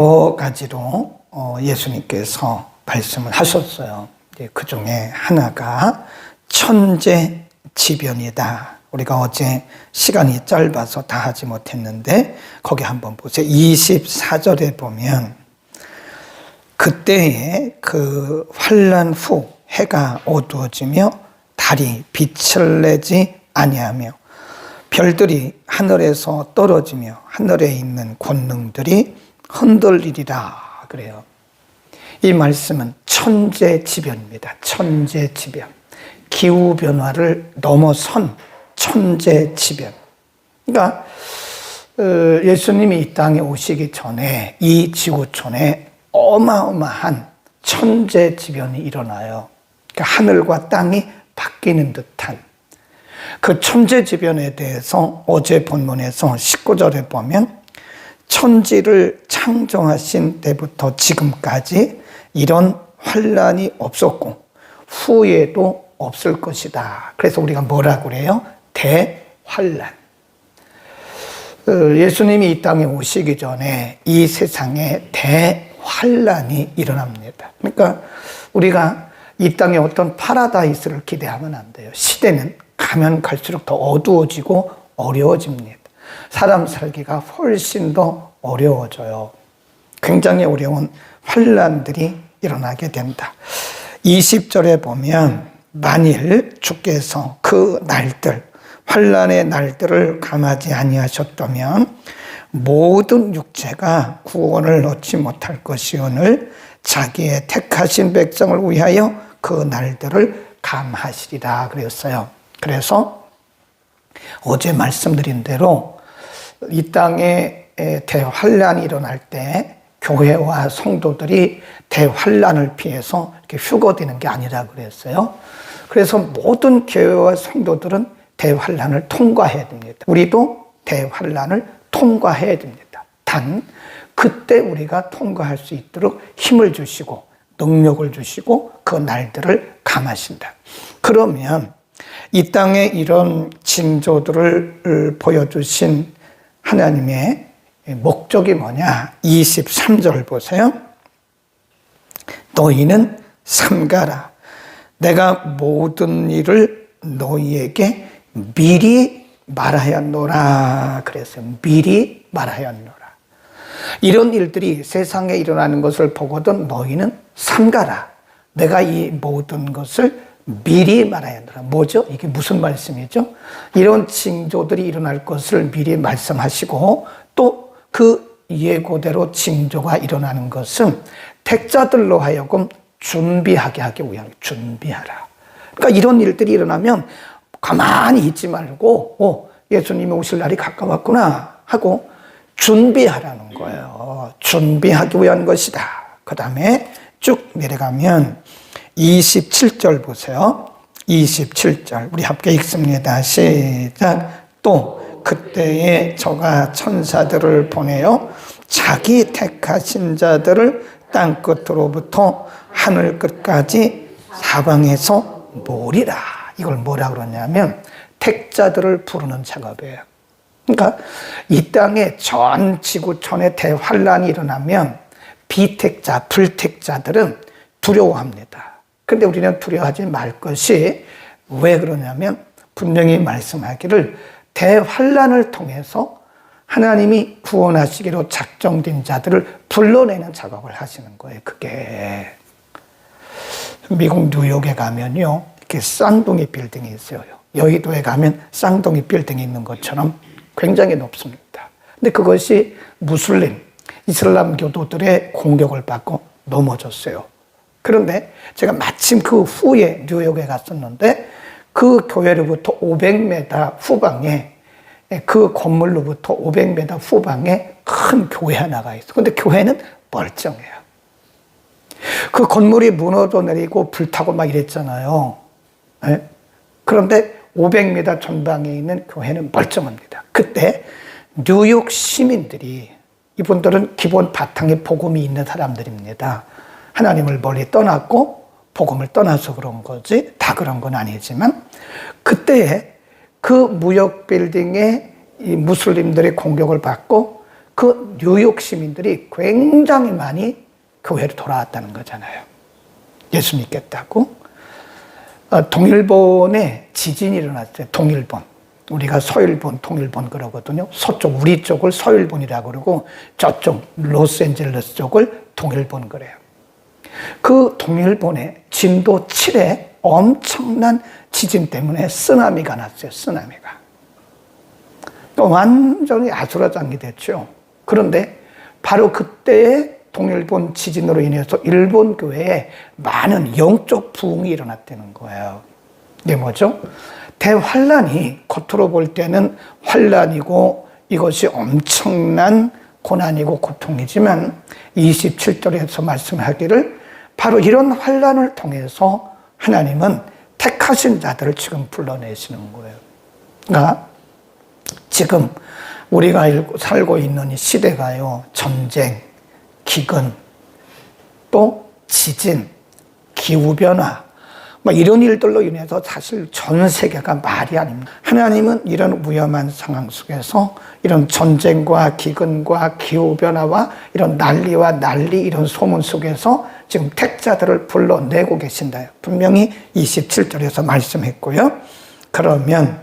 여러 가지로 예수님께서 말씀을 하셨어요. 그 중에 하나가 천재지변이다. 우리가 어제 시간이 짧아서 다 하지 못했는데 거기 한번 보세요. 24절에 보면 그때에 그 환난 후 해가 어두워지며 달이 빛을 내지 아니하며 별들이 하늘에서 떨어지며 하늘에 있는 권능들이 흔들리리라 그래요. 이 말씀은 천재지변입니다. 천재지변. 기후변화를 넘어선 천재지변. 그러니까 예수님이 이 땅에 오시기 전에 이 지구촌에 어마어마한 천재지변이 일어나요. 그러니까 하늘과 땅이 바뀌는 듯한 그 천재지변에 대해서 어제 본문에서 19절에 보면 천지를 창조하신 때부터 지금까지 이런 환난이 없었고 후에도 없을 것이다. 그래서 우리가 뭐라고 그래요? 대환난. 예수님이 이 땅에 오시기 전에 이 세상에 대환난이 일어납니다. 그러니까 우리가 이 땅에 어떤 파라다이스를 기대하면 안 돼요. 시대는 가면 갈수록 더 어두워지고 어려워집니다. 사람 살기가 훨씬 더 어려워져요. 굉장히 어려운 환난들이 일어나게 된다. 20절에 보면 만일 주께서 그 날들, 환난의 날들을 감하지 아니하셨다면 모든 육체가 구원을 얻지 못할 것이오늘 자기의 택하신 백성을 위하여 그 날들을 감하시리라 그랬어요. 그래서 어제 말씀드린 대로 이 땅에 대환란이 일어날 때 교회와 성도들이 대환란을 피해서 이렇게 휴거되는 게 아니라 그랬어요. 그래서 모든 교회와 성도들은 대환란을 통과해야 됩니다. 우리도 대환란을 통과해야 됩니다. 단 그때 우리가 통과할 수 있도록 힘을 주시고 능력을 주시고 그 날들을 감하신다. 그러면 이 땅에 이런 징조들을 보여주신 하나님의 목적이 뭐냐? 23절 보세요. 너희는 삼가라. 내가 모든 일을 너희에게 미리 말하였노라 그랬어요. 미리 말하였노라. 이런 일들이 세상에 일어나는 것을 보거든 너희는 삼가라. 내가 이 모든 것을 미리 말하였노라. 뭐죠? 이게 무슨 말씀이죠? 이런 징조들이 일어날 것을 미리 말씀하시고 또 그 예고대로 징조가 일어나는 것은 택자들로 하여금 준비하게 하기 위함. 준비하라. 그러니까 이런 일들이 일어나면 가만히 있지 말고 예수님이 오실 날이 가까웠구나 하고 준비하라는 거예요. 준비하기 위한 것이다. 그 다음에 쭉 내려가면 27절 보세요. 27절 우리 함께 읽습니다. 시작. 또 그때에 저가 천사들을 보내어 자기 택하신 자들을 땅 끝으로부터 하늘 끝까지 사방에서 모으리라. 이걸 뭐라 그러냐면 택자들을 부르는 작업이에요. 그러니까 이 땅에 전 지구촌에 대환란이 일어나면 비택자, 불택자들은 두려워합니다. 그런데 우리는 두려워하지 말 것이 왜 그러냐면 분명히 말씀하기를 대환란을 통해서 하나님이 구원하시기로 작정된 자들을 불러내는 작업을 하시는 거예요. 그게 미국 뉴욕에 가면요 이렇게 쌍둥이 빌딩이 있어요. 여의도에 가면 쌍둥이 빌딩이 있는 것처럼 굉장히 높습니다. 근데 그것이 무슬림, 이슬람 교도들의 공격을 받고 넘어졌어요. 그런데 제가 마침 그 후에 뉴욕에 갔었는데 그 교회로부터 500m 후방에 그 건물로부터 500m 후방에 큰 교회 하나가 있어요. 근데 교회는 멀쩡해요. 그 건물이 무너져 내리고 불타고 막 이랬잖아요. 네? 그런데 500m 전방에 있는 교회는 멀쩡합니다. 그때 뉴욕 시민들이 이분들은 기본 바탕에 복음이 있는 사람들입니다. 하나님을 멀리 떠났고 복음을 떠나서 그런 거지 다 그런 건 아니지만 그때에 그 무역 빌딩에 이 무슬림들의 공격을 받고 그 뉴욕 시민들이 굉장히 많이 교회로 돌아왔다는 거잖아요. 예수 믿겠다고. 동일본에 지진이 일어났어요. 동일본. 우리가 서일본, 동일본 그러거든요. 서쪽, 우리 쪽을 서일본이라고 그러고 저쪽 로스앤젤레스 쪽을 동일본 그래요. 그 동일본에 진도 7의 엄청난 지진 때문에 쓰나미가 났어요. 쓰나미가. 완전히 아수라장이 됐죠. 그런데 바로 그때의 동일본 지진으로 인해서 일본 교회에 많은 영적 부흥이 일어났다는 거예요. 이게 뭐죠? 대환란이 겉으로 볼 때는 환란이고 이것이 엄청난 고난이고 고통이지만 27절에서 말씀하기를 바로 이런 환란을 통해서 하나님은 택하신 자들을 지금 불러내시는 거예요. 그러니까 지금 우리가 살고 있는 이 시대가요, 전쟁, 기근, 또 지진, 기후변화, 이런 일들로 인해서 사실 전 세계가 말이 아닙니다. 하나님은 이런 위험한 상황 속에서 이런 전쟁과 기근과 기후변화와 이런 난리와 난리, 이런 소문 속에서 지금 택자들을 불러내고 계신다. 분명히 27절에서 말씀했고요. 그러면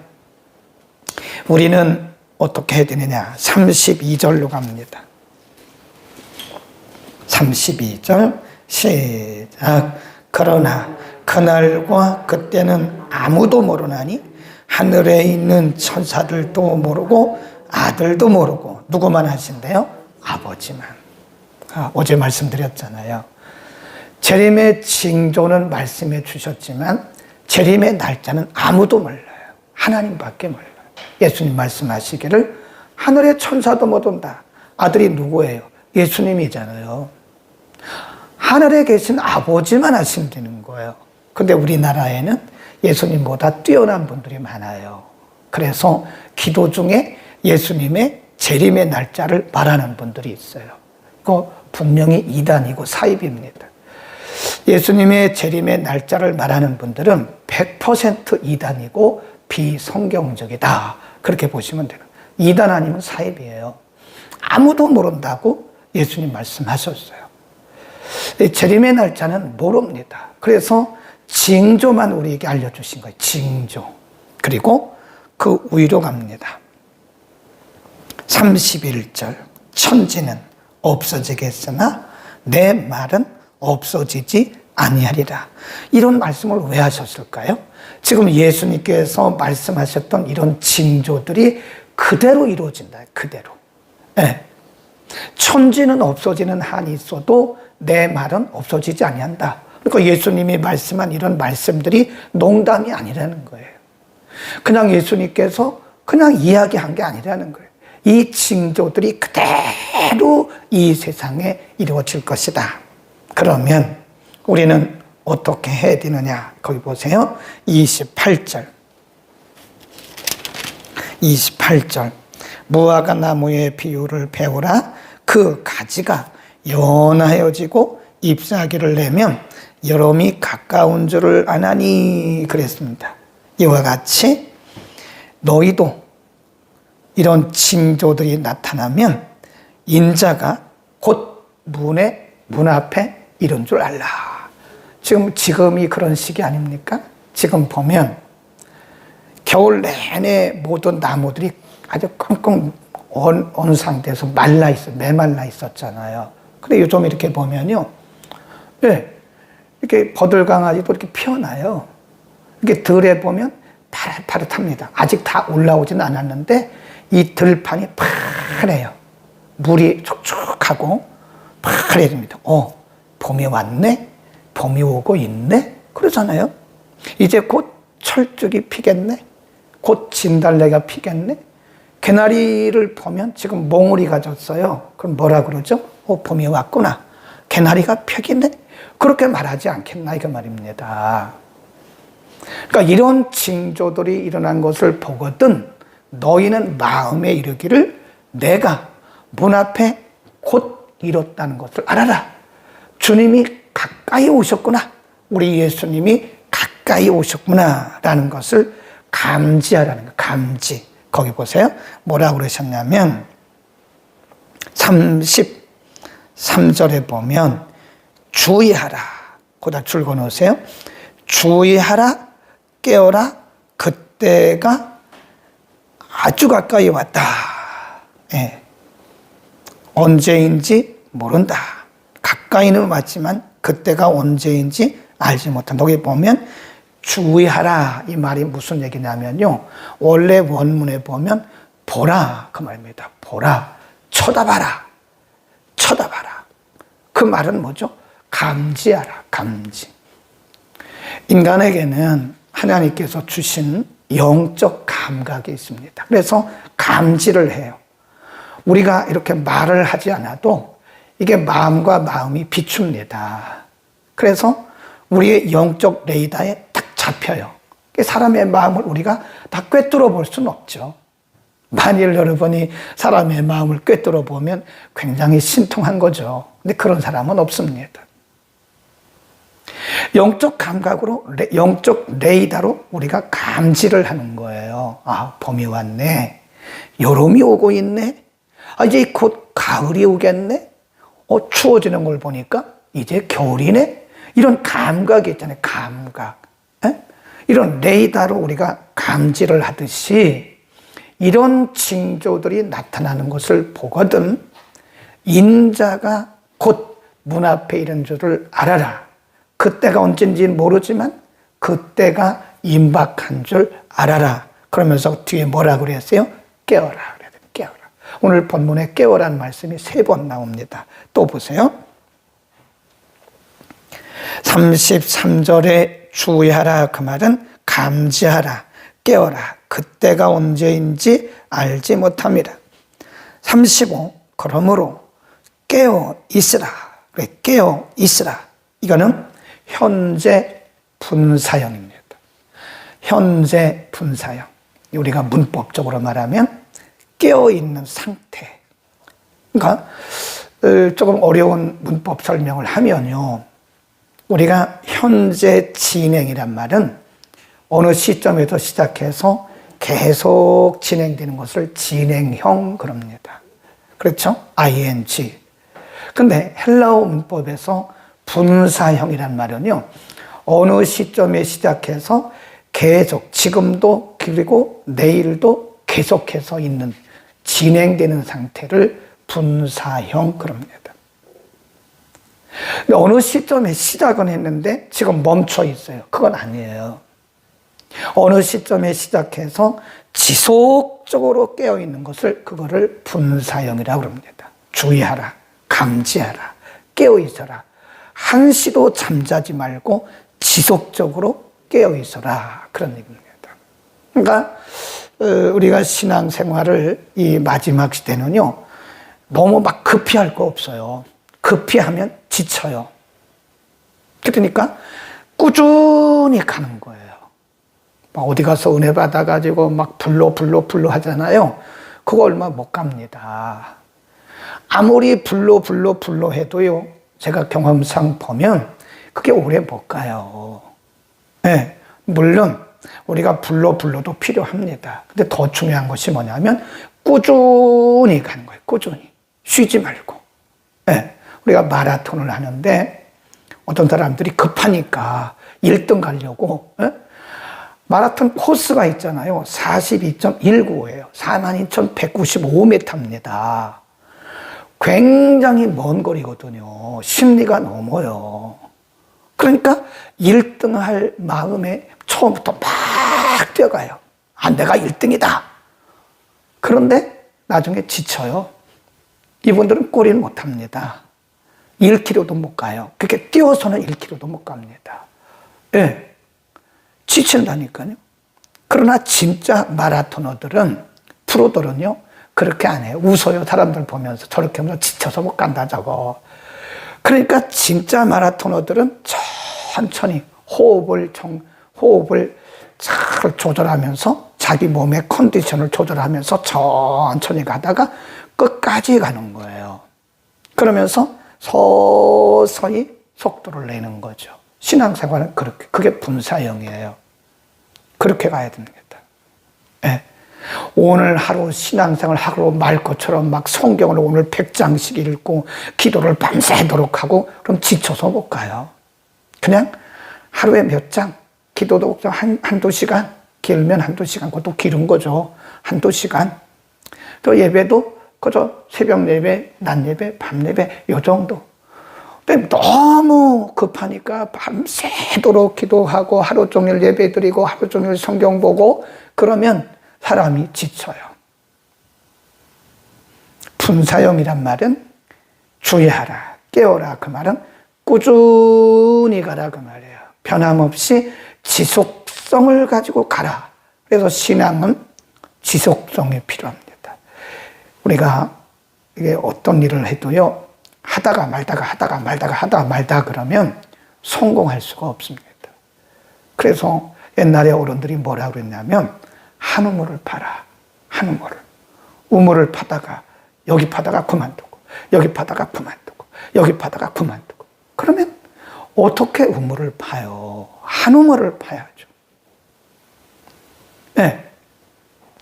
우리는 어떻게 해야 되느냐? 32절로 갑니다. 32절 시작. 그러나 그날과 그때는 아무도 모르나니 하늘에 있는 천사들도 모르고 아들도 모르고 누구만 하신대요? 아버지만. 어제 말씀드렸잖아요. 재림의 징조는 말씀해 주셨지만 재림의 날짜는 아무도 몰라요. 하나님밖에 몰라요. 예수님 말씀하시기를 하늘의 천사도 못 온다. 아들이 누구예요? 예수님이잖아요. 하늘에 계신 아버지만 하신다는 거예요. 근데 우리나라에는 예수님보다 뛰어난 분들이 많아요. 그래서 기도 중에 예수님의 재림의 날짜를 말하는 분들이 있어요. 이거 분명히 이단이고 사입입니다. 예수님의 재림의 날짜를 말하는 분들은 100% 이단이고 비성경적이다. 그렇게 보시면 돼요. 이단 아니면 사입이에요. 아무도 모른다고 예수님 말씀하셨어요. 재림의 날짜는 모릅니다. 그래서 징조만 우리에게 알려주신 거예요. 징조. 그리고 그 위로 갑니다. 31절. 천지는 없어지겠으나 내 말은 없어지지 아니하리라. 이런 말씀을 왜 하셨을까요? 지금 예수님께서 말씀하셨던 이런 징조들이 그대로 이루어진다. 그대로. 네. 천지는 없어지는 한이 있어도 내 말은 없어지지 아니한다. 그러니까 예수님이 말씀한 이런 말씀들이 농담이 아니라는 거예요. 그냥 예수님께서 그냥 이야기한 게 아니라는 거예요. 이 징조들이 그대로 이 세상에 이루어질 것이다. 그러면 우리는 어떻게 해야 되느냐? 거기 보세요. 28절. 28절. 무화과 나무의 비유를 배우라. 그 가지가 연하여지고 잎사귀를 내면 여름이 가까운 줄을 아나니 그랬습니다. 이와 같이 너희도 이런 징조들이 나타나면 인자가 곧 문 앞에 이런 줄 알라. 지금이 그런 시기 아닙니까? 지금 보면 겨울 내내 모든 나무들이 아주 꽁꽁 언 상태에서 메말라 있었잖아요. 근데 요즘 이렇게 보면요. 네, 이렇게 버들강아지도 이렇게 피어나요. 이렇게 들에 보면 파릇파릇합니다. 아직 다 올라오지는 않았는데 이 들판이 파래요. 물이 촉촉하고 파래집니다. 봄이 왔네? 봄이 오고 있네? 그러잖아요. 이제 곧 철쭉이 피겠네? 곧 진달래가 피겠네? 개나리를 보면 지금 몽우리가 졌어요. 그럼 뭐라 그러죠? 봄이 왔구나. 개나리가 펴겠네? 그렇게 말하지 않겠나 이거 말입니다. 그러니까 이런 징조들이 일어난 것을 보거든 너희는 마음에 이르기를 내가 문 앞에 곧 이뤘다는 것을 알아라. 주님이 가까이 오셨구나. 우리 예수님이 가까이 오셨구나 라는 것을 감지하라는 거예요. 감지. 거기 보세요. 뭐라고 그러셨냐면 33절에 보면 주의하라. 거기다 줄 그어놓으세요. 주의하라, 깨어라, 그때가 아주 가까이 왔다. 예. 언제인지 모른다. 가까이는 왔지만 그때가 언제인지 알지 못한다. 여기 보면 주의하라 이 말이 무슨 얘기냐면요. 원래 원문에 보면 보라 그 말입니다. 보라, 쳐다봐라, 쳐다봐라. 그 말은 뭐죠? 감지하라, 감지. 인간에게는 하나님께서 주신 영적 감각이 있습니다. 그래서 감지를 해요. 우리가 이렇게 말을 하지 않아도 이게 마음과 마음이 비춥니다. 그래서 우리의 영적 레이더에 딱 잡혀요. 사람의 마음을 우리가 다 꿰뚫어 볼 수는 없죠. 만일 여러분이 사람의 마음을 꿰뚫어 보면 굉장히 신통한 거죠. 근데 그런 사람은 없습니다. 영적 감각으로, 영적 레이더로 우리가 감지를 하는 거예요. 아, 봄이 왔네. 여름이 오고 있네. 아, 이제 곧 가을이 오겠네. 추워지는 걸 보니까 이제 겨울이네. 이런 감각이 있잖아요. 감각. 에? 이런 레이더로 우리가 감지를 하듯이 이런 징조들이 나타나는 것을 보거든 인자가 곧 문 앞에 이른 줄을 알아라. 그때가 언젠지 모르지만 그때가 임박한 줄 알아라. 그러면서 뒤에 뭐라 그랬어요? 깨어라. 깨어라. 오늘 본문에 깨어라는 말씀이 3번 나옵니다. 또 보세요. 33절에 주의하라 그 말은 감지하라, 깨어라. 그때가 언제인지 알지 못함이라. 35 그러므로 깨어 있으라. 그래, 깨어 있으라. 이거는 현재 분사형입니다. 현재 분사형. 우리가 문법적으로 말하면 깨어있는 상태. 그러니까 조금 어려운 문법 설명을 하면요. 우리가 현재 진행이란 말은 어느 시점에서 시작해서 계속 진행되는 것을 진행형 그럽니다. 그렇죠? ing. 근데 헬라어 문법에서 분사형이란 말은요. 어느 시점에 시작해서 계속 지금도 그리고 내일도 계속해서 있는 진행되는 상태를 분사형 그럽니다. 어느 시점에 시작은 했는데 지금 멈춰 있어요. 그건 아니에요. 어느 시점에 시작해서 지속적으로 깨어있는 것을 그거를 분사형이라고 합니다. 주의하라, 감지하라, 깨어있어라. 한시도 잠자지 말고 지속적으로 깨어있어라. 그런 얘기입니다. 그러니까 우리가 신앙생활을 이 마지막 시대는요. 너무 막 급히 할 거 없어요. 급히 하면 지쳐요. 그러니까 꾸준히 가는 거예요. 막 어디 가서 은혜 받아가지고 막 불러 하잖아요. 그거 얼마 못 갑니다. 아무리 불러 해도요. 제가 경험상 보면 그게 오래 못 가요. 네, 물론 우리가 불러도 필요합니다. 근데 더 중요한 것이 뭐냐면 꾸준히 가는 거예요. 꾸준히. 쉬지 말고. 네, 우리가 마라톤을 하는데 어떤 사람들이 급하니까 1등 가려고 마라톤 코스가 있잖아요. 42.195예요. 42,195m입니다. 굉장히 먼 거리거든요. 심리가 넘어요. 그러니까 1등 할 마음에 처음부터 막 뛰어가요. 아, 내가 1등이다. 그런데 나중에 지쳐요. 이분들은 꼬리는 못 합니다. 1km도 못 가요. 그렇게 뛰어서는 1km도 못 갑니다. 예. 지친다니까요. 그러나 진짜 마라토너들은, 프로들은요, 그렇게 안 해요. 웃어요. 사람들 보면서. 저렇게 하면 지쳐서 못 간다, 저거. 그러니까 진짜 마라토너들은 천천히 호흡을 잘 조절하면서 자기 몸의 컨디션을 조절하면서 천천히 가다가 끝까지 가는 거예요. 그러면서 서서히 속도를 내는 거죠. 신앙생활은 그렇게, 그게 분사형이에요. 그렇게 가야 됩니다. 네. 오늘 하루 신앙생활 하루 말 것처럼 막 성경을 오늘 100장씩 읽고 기도를 밤새도록 하고 그럼 지쳐서 못 가요. 그냥 하루에 몇 장, 기도도 한두 시간, 길면 한두 시간, 그것도 길은 거죠. 한두 시간. 또 예배도 그저 새벽 예배, 낮 예배, 밤 예배, 요 정도. 근데 너무 급하니까 밤새도록 기도하고 하루 종일 예배 드리고 하루 종일 성경 보고 그러면 사람이 지쳐요. 분사형이란 말은 주의하라, 깨어라 그 말은 꾸준히 가라 그 말이에요. 변함없이 지속성을 가지고 가라. 그래서 신앙은 지속성이 필요합니다. 우리가 이게 어떤 일을 해도요, 하다가 말다가 그러면 성공할 수가 없습니다. 그래서 옛날에 어른들이 뭐라고 그랬냐면, 한 우물을 파라. 한 우물을. 우물을 파다가, 여기 파다가 그만두고, 여기 파다가 그만두고, 여기 파다가 그만두고. 그러면 어떻게 우물을 파요? 한 우물을 파야죠. 네.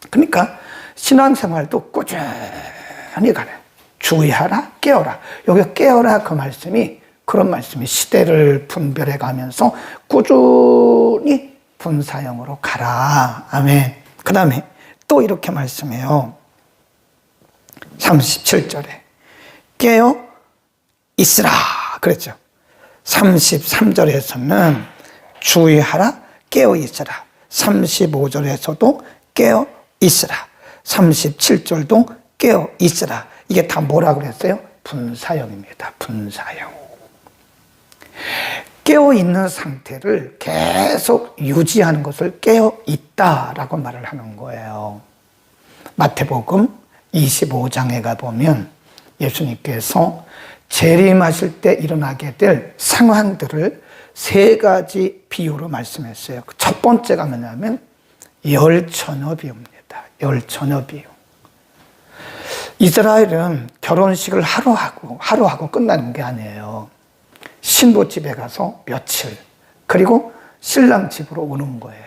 그러니까 신앙생활도 꾸준히 가라. 주의하라, 깨어라. 여기 깨어라 그 말씀이 그런 말씀이 시대를 분별해 가면서 꾸준히 분사형으로 가라. 아멘. 그 다음에 또 이렇게 말씀해요. 37절에 깨어 있으라 그랬죠. 33절에서는 주의하라, 깨어 있으라. 35절에서도 깨어 있으라. 37절도 깨어 있으라. 이게 다 뭐라 그랬어요? 분사형입니다. 분사형. 깨어 있는 상태를 계속 유지하는 것을 깨어 있다라고 말을 하는 거예요. 마태복음 25장에 가보면 예수님께서 재림하실 때 일어나게 될 상황들을 세 가지 비유로 말씀했어요. 첫 번째가 뭐냐면 열처녀 비유입니다. 열처녀 비유. 이스라엘은 결혼식을 하루하고 끝나는 게 아니에요. 신부 집에 가서 며칠, 그리고 신랑 집으로 오는 거예요.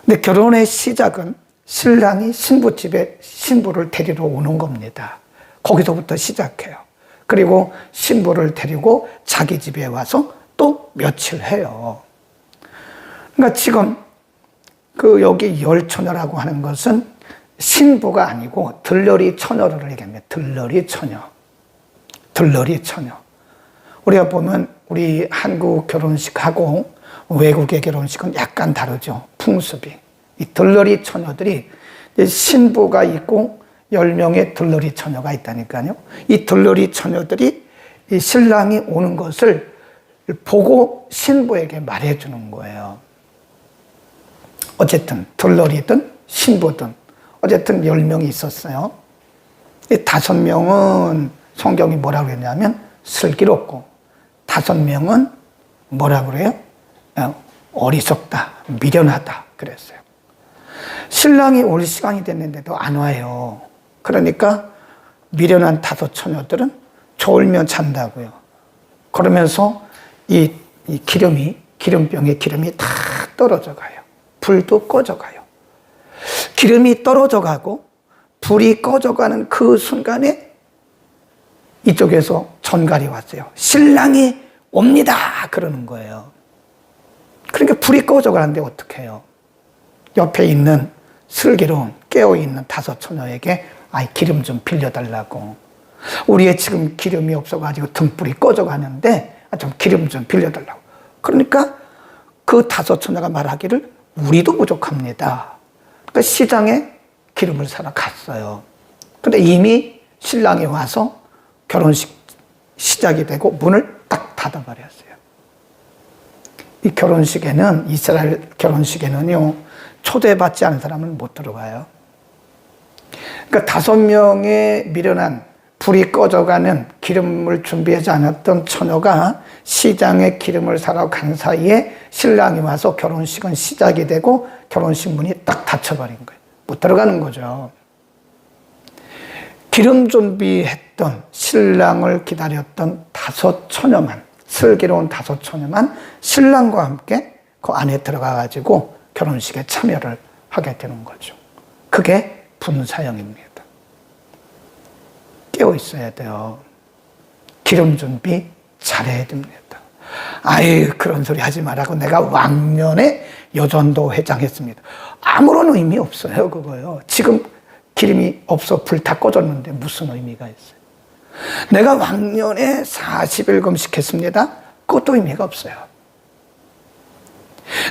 근데 결혼의 시작은 신랑이 신부 집에 신부를 데리러 오는 겁니다. 거기서부터 시작해요. 그리고 신부를 데리고 자기 집에 와서 또 며칠 해요. 그러니까 지금 여기 열처녀라고 하는 것은 신부가 아니고 들러리 처녀를 얘기합니다. 들러리 처녀. 들러리 처녀. 우리가 보면 우리 한국 결혼식하고 외국의 결혼식은 약간 다르죠. 풍습이. 이 들러리 처녀들이 신부가 있고 10명의 들러리 처녀가 있다니까요. 이 들러리 처녀들이 이 신랑이 오는 것을 보고 신부에게 말해주는 거예요. 어쨌든 들러리든 신부든 어쨌든 10명이 있었어요. 이 5명은 성경이 뭐라고 했냐면 슬기롭고 5명은 뭐라고 그래요? 어리석다, 미련하다 그랬어요. 신랑이 올 시간이 됐는데도 안 와요. 그러니까 미련한 5 처녀들은 졸면 잔다고요. 그러면서 이 기름병의 기름이 다 떨어져 가요. 불도 꺼져 가요. 기름이 떨어져 가고 불이 꺼져 가는 그 순간에 이쪽에서 전갈이 왔어요. 신랑이 옵니다. 그러는 거예요. 그러니까 불이 꺼져 가는데 어떻게 해요? 옆에 있는 슬기로운 깨어있는 5 처녀에게 기름 좀 빌려달라고. 우리의 지금 기름이 없어가지고 등불이 꺼져 가는데 좀 기름 좀 빌려달라고. 그러니까 그 5 처녀가 말하기를 우리도 부족합니다. 그러니까 시장에 기름을 사러 갔어요. 근데 이미 신랑이 와서 결혼식 시작이 되고 문을 딱 닫아버렸어요. 이 결혼식에는, 이스라엘 결혼식에는요, 초대받지 않은 사람은 못 들어가요. 그러니까 5명의 미련한 불이 꺼져가는 기름을 준비하지 않았던 처녀가 시장에 기름을 사러 간 사이에 신랑이 와서 결혼식은 시작이 되고 결혼식 문이 딱 닫혀버린 거예요. 못 들어가는 거죠. 기름 준비했던 신랑을 기다렸던 5 처녀만, 슬기로운 5 처녀만 신랑과 함께 그 안에 들어가가지고 결혼식에 참여를 하게 되는 거죠. 그게 분사형입니다. 깨어 있어야 돼요. 기름 준비 잘해야 됩니다. 아이, 그런 소리 하지 말라고 내가 왕년에 여전도 회장했습니다. 아무런 의미 없어요, 그거요. 지금 기름이 없어 불 다 꺼졌는데 무슨 의미가 있어요? 내가 왕년에 40일 금식했습니다. 그것도 의미가 없어요.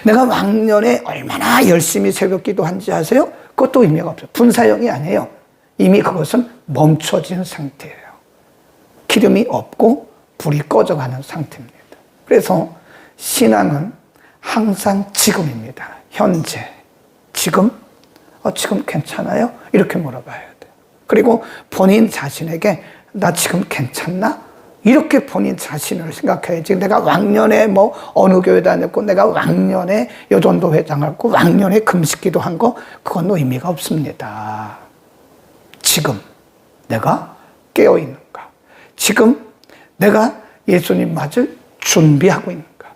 내가 왕년에 얼마나 열심히 새벽 기도한지 아세요? 그것도 의미가 없어요. 분사형이 아니에요. 이미 그것은 멈춰진 상태예요. 기름이 없고 불이 꺼져가는 상태입니다. 그래서 신앙은 항상 지금입니다. 현재. 지금? 지금 괜찮아요? 이렇게 물어봐야 돼요. 그리고 본인 자신에게 나 지금 괜찮나? 이렇게 본인 자신을 생각해야지. 내가 왕년에 뭐 어느 교회 다녔고 내가 왕년에 여전도 회장하고 왕년에 금식기도 한 거 그건 의미가 없습니다. 지금 내가 깨어있는가? 지금 내가 예수님 맞을 준비하고 있는가?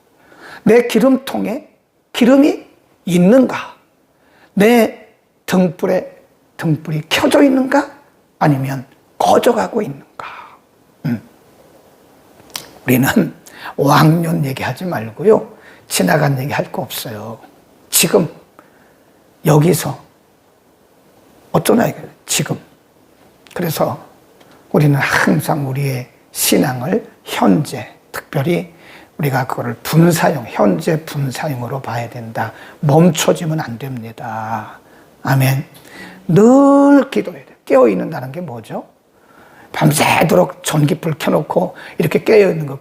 내 기름통에 기름이 있는가? 내 등불이 켜져 있는가? 아니면 꺼져가고 있는가? 우리는 왕년 얘기하지 말고요. 지나간 얘기 할 거 없어요. 지금 여기서 어쩌나 이거예요. 지금. 그래서 우리는 항상 우리의 신앙을 현재, 특별히 우리가 그거를 분사형, 현재 분사형으로 봐야 된다. 멈춰지면 안 됩니다. 아멘. 늘 기도해야 돼. 깨어있는다는 게 뭐죠? 밤새도록 전기불 켜놓고 이렇게 깨어있는 거,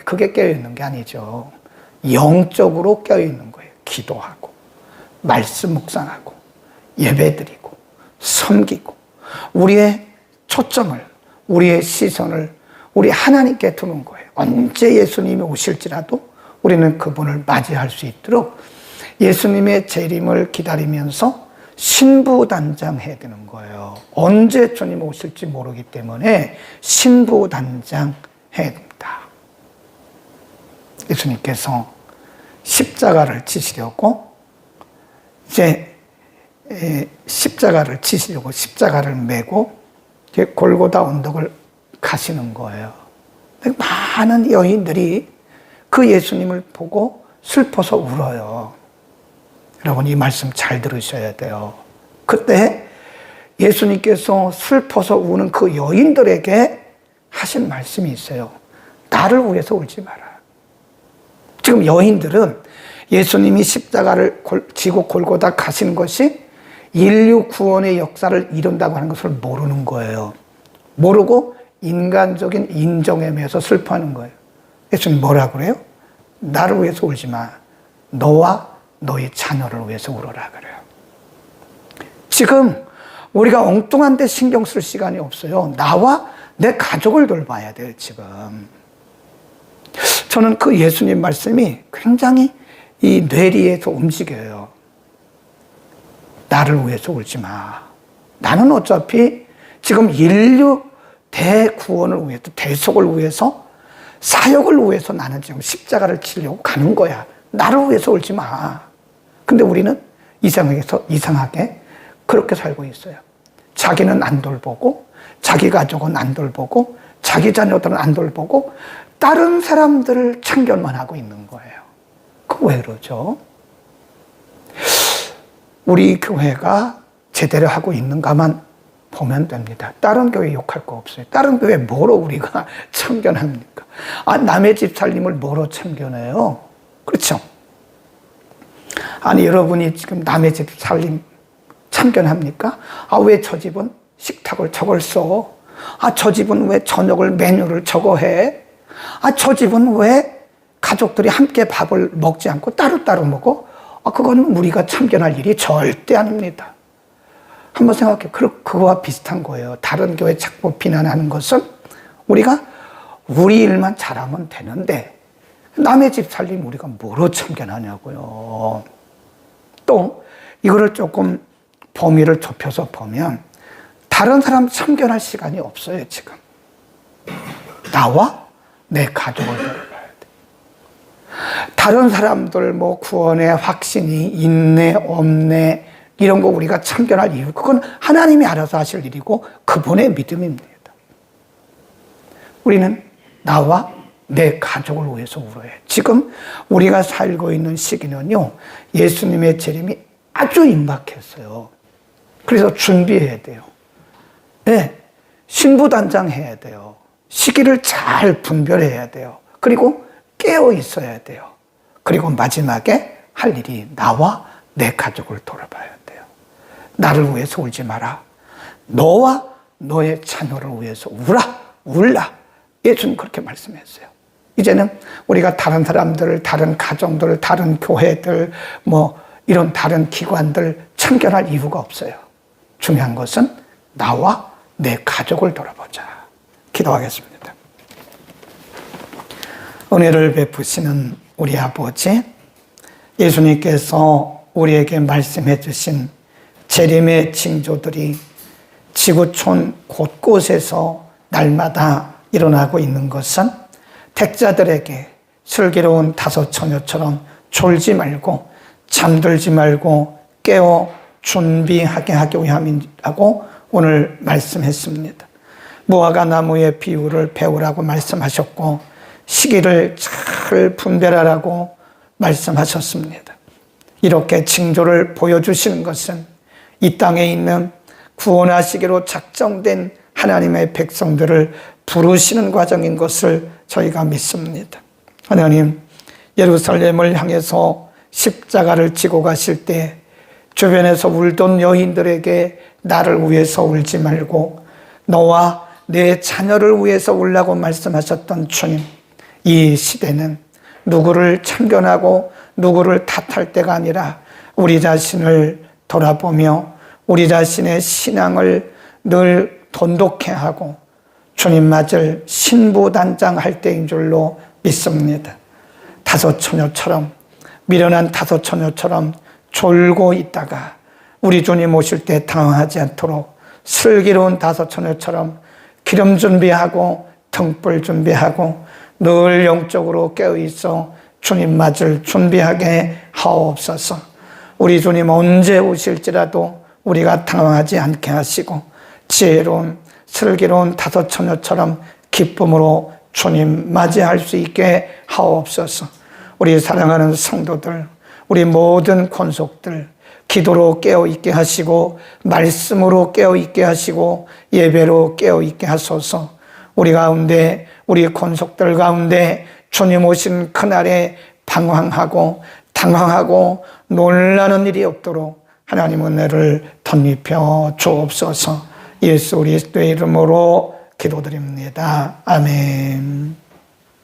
그게 깨어있는 게 아니죠. 영적으로 깨어있는 거예요. 기도하고, 말씀 묵상하고, 예배드리고, 섬기고, 우리의 초점을, 우리의 시선을 우리 하나님께 두는 거예요. 언제 예수님이 오실지라도 우리는 그분을 맞이할 수 있도록 예수님의 재림을 기다리면서 신부단장해야 되는 거예요. 언제 주님 오실지 모르기 때문에 신부단장해야 됩니다. 예수님께서 십자가를 지시려고 이제 십자가를 지시려고 십자가를 메고 골고다 언덕을 가시는 거예요. 많은 여인들이 그 예수님을 보고 슬퍼서 울어요. 여러분 이 말씀 잘 들으셔야 돼요. 그때 예수님께서 슬퍼서 우는 그 여인들에게 하신 말씀이 있어요. 나를 위해서 울지 마라. 지금 여인들은 예수님이 십자가를 지고 골고다 가시는 것이 인류 구원의 역사를 이룬다고 하는 것을 모르는 거예요. 모르고 인간적인 인정에 매여서 슬퍼하는 거예요. 예수님 뭐라 그래요? 나를 위해서 울지 마. 너와 너희 자녀를 위해서 울어라 그래요. 지금 우리가 엉뚱한 데 신경 쓸 시간이 없어요. 나와 내 가족을 돌봐야 돼요, 지금. 저는 그 예수님 말씀이 굉장히 이 뇌리에서 움직여요. 나를 위해서 울지 마. 나는 어차피 지금 인류 대구원을 위해서, 대속을 위해서, 사역을 위해서 나는 지금 십자가를 치려고 가는 거야. 나를 위해서 울지 마. 근데 우리는 이상하게 그렇게 살고 있어요. 자기는 안 돌보고, 자기 가족은 안 돌보고, 자기 자녀들은 안 돌보고, 다른 사람들을 참견만 하고 있는 거예요. 그 왜 그러죠? 우리 교회가 제대로 하고 있는가만 보면 됩니다. 다른 교회 욕할 거 없어요. 다른 교회 뭐로 우리가 참견합니까? 남의 집 살림을 뭐로 참견해요? 그렇죠? 아니 여러분이 지금 남의 집 살림 참견합니까? 왜 저 집은 식탁을 저걸 써? 저 집은 왜 저녁을 메뉴를 저거 해? 저 집은 왜 가족들이 함께 밥을 먹지 않고 따로따로 먹어? 그거는 우리가 참견할 일이 절대 아닙니다. 한번 생각해. 그거와 비슷한 거예요. 다른 교회 자꾸 비난하는 것은 우리가 우리 일만 잘하면 되는데 남의 집 살림 우리가 뭐로 참견하냐고요. 또 이거를 조금 범위를 좁혀서 보면 다른 사람 참견할 시간이 없어요, 지금. 나와 내 가족을 돌봐야 돼. 다른 사람들 뭐 구원의 확신이 있네 없네 이런 거 우리가 참견할 이유, 그건 하나님이 알아서 하실 일이고 그분의 믿음입니다. 우리는 나와 내 가족을 위해서 울어야 해. 지금 우리가 살고 있는 시기는요, 예수님의 재림이 아주 임박했어요. 그래서 준비해야 돼요. 네, 신부단장해야 돼요. 시기를 잘 분별해야 돼요. 그리고 깨어 있어야 돼요. 그리고 마지막에 할 일이 나와 내 가족을 돌아봐야 돼요. 나를 위해서 울지 마라. 너와 너의 자녀를 위해서 울라. 예수님 그렇게 말씀했어요. 이제는 우리가 다른 사람들, 다른 가정들, 다른 교회들, 이런 다른 기관들 참견할 이유가 없어요. 중요한 것은 나와 내 가족을 돌아보자. 기도하겠습니다. 은혜를 베푸시는 우리 아버지, 예수님께서 우리에게 말씀해 주신 재림의 징조들이 지구촌 곳곳에서 날마다 일어나고 있는 것은 택자들에게 슬기로운 다섯 처녀처럼 졸지 말고 잠들지 말고 깨어 준비하게 하기 위함이라고 오늘 말씀했습니다. 무화과 나무의 비유를 배우라고 말씀하셨고 시기를 잘 분별하라고 말씀하셨습니다. 이렇게 징조를 보여주시는 것은 이 땅에 있는 구원하시기로 작정된 하나님의 백성들을 부르시는 과정인 것을 저희가 믿습니다. 하나님, 예루살렘을 향해서 십자가를 지고 가실 때 주변에서 울던 여인들에게 나를 위해서 울지 말고 너와 내 자녀를 위해서 울라고 말씀하셨던 주님, 이 시대는 누구를 참견하고 누구를 탓할 때가 아니라 우리 자신을 돌아보며 우리 자신의 신앙을 늘 돈독해 하고 주님 맞을 신부단장할 때인 줄로 믿습니다. 다섯 처녀처럼, 미련한 다섯 처녀처럼 졸고 있다가 우리 주님 오실 때 당황하지 않도록 슬기로운 다섯 처녀처럼 기름 준비하고 등불 준비하고 늘 영적으로 깨어있어 주님 맞을 준비하게 하옵소서. 우리 주님 언제 오실지라도 우리가 당황하지 않게 하시고 지혜로운 슬기로운 다섯 처녀처럼 기쁨으로 주님 맞이할 수 있게 하옵소서. 우리 사랑하는 성도들, 우리 모든 권속들 기도로 깨어있게 하시고 말씀으로 깨어있게 하시고 예배로 깨어있게 하소서. 우리 가운데, 우리 권속들 가운데 주님 오신 그날에 방황하고 당황하고 놀라는 일이 없도록 하나님 은혜를 덧입혀 주옵소서. 예수 그리스도의 이름으로 기도드립니다. 아멘.